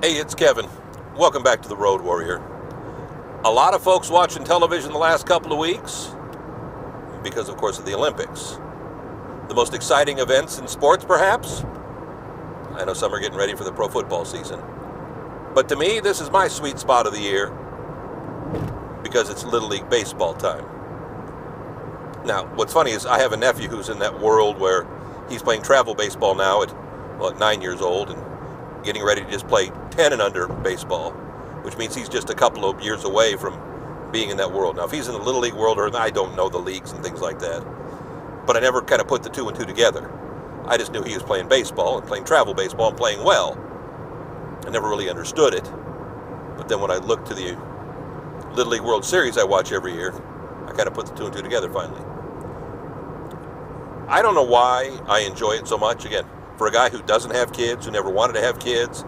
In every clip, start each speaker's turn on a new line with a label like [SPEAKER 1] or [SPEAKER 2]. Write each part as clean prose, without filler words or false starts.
[SPEAKER 1] Hey, it's Kevin. Welcome back to the Road Warrior. A lot of folks watching television the last couple of weeks because, of course, of the Olympics. The most exciting events in sports, perhaps? I know some are getting ready for the pro football season. But to me, this is my sweet spot of the year because it's Little League baseball time. Now, what's funny is I have a nephew who's in that world where he's playing travel baseball now at 9 years old and getting ready to just play 10 and under baseball, which means he's just a couple of years away from being in that world. Now, if he's in the Little League world, or I don't know the leagues and things like that, but I never kind of put the two and two together. I just knew he was playing baseball and playing travel baseball and playing well. I never really understood it. But then when I looked to the Little League World Series I watch every year, I kind of put the two and two together finally. I don't know why I enjoy it so much. Again, for a guy who doesn't have kids, who never wanted to have kids,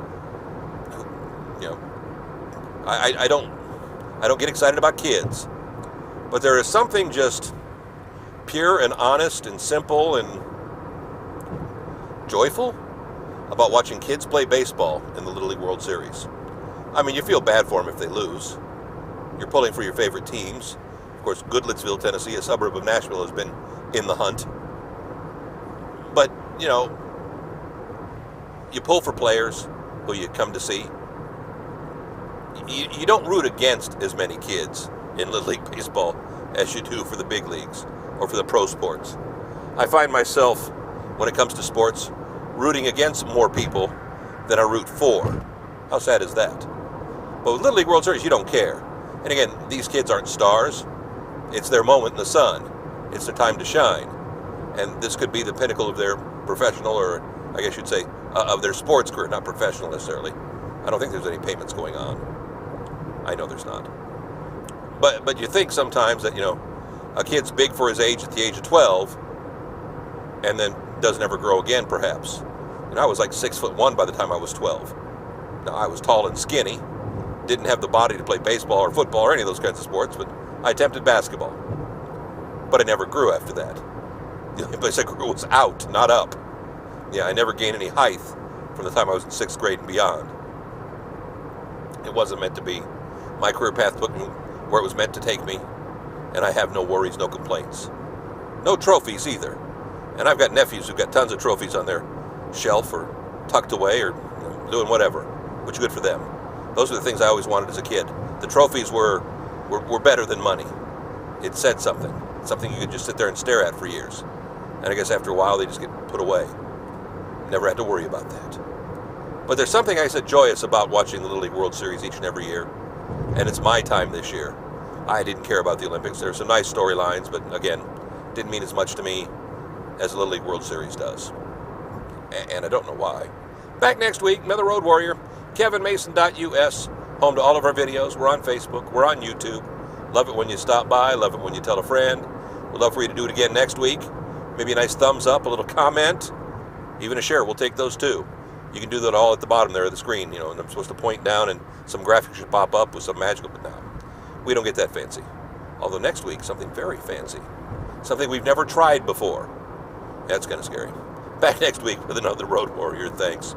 [SPEAKER 1] I don't get excited about kids. But there is something just pure and honest and simple and joyful about watching kids play baseball in the Little League World Series. I mean, you feel bad for them if they lose. You're pulling for your favorite teams. Of course, Goodlettsville, Tennessee, a suburb of Nashville, has been in the hunt. But, you pull for players who you come to see. You don't root against as many kids in Little League baseball as you do for the big leagues or for the pro sports. I find myself, when it comes to sports, rooting against more people than I root for. How sad is that? But with Little League World Series, you don't care. And again, these kids aren't stars. It's their moment in the sun. It's their time to shine. And this could be the pinnacle of their professional, or I guess you'd say, of their sports career, not professional necessarily. I don't think there's any payments going on. I know there's not. But you think sometimes that, a kid's big for his age at the age of 12 and then doesn't ever grow again, perhaps. I was like 6'1" by the time I was 12. Now, I was tall and skinny, didn't have the body to play baseball or football or any of those kinds of sports, but I attempted basketball. But I never grew after that. The only place I grew was out, not up. I never gained any height from the time I was in 6th grade and beyond. It wasn't meant to be. My career path took me where it was meant to take me, and I have no worries, no complaints. No trophies either. And I've got nephews who've got tons of trophies on their shelf or tucked away or doing whatever, which is good for them. Those are the things I always wanted as a kid. The trophies were better than money. It said something you could just sit there and stare at for years. And I guess after a while they just get put away. Never had to worry about that. But there's something I said joyous about watching the Little League World Series each and every year. And it's my time this year. I didn't care about the Olympics. There are some nice storylines, but again, didn't mean as much to me as the Little League World Series does. And I don't know why. Back next week, another Road Warrior, kevinmason.us, home to all of our videos. We're on Facebook. We're on YouTube. Love it when you stop by. Love it when you tell a friend. We'd love for you to do it again next week. Maybe a nice thumbs up, a little comment, even a share. We'll take those too. You can do that all at the bottom there of the screen, and I'm supposed to point down and some graphics should pop up with some magical, but no, we don't get that fancy. Although next week, something very fancy. Something we've never tried before. That's kind of scary. Back next week with another Road Warrior. Thanks.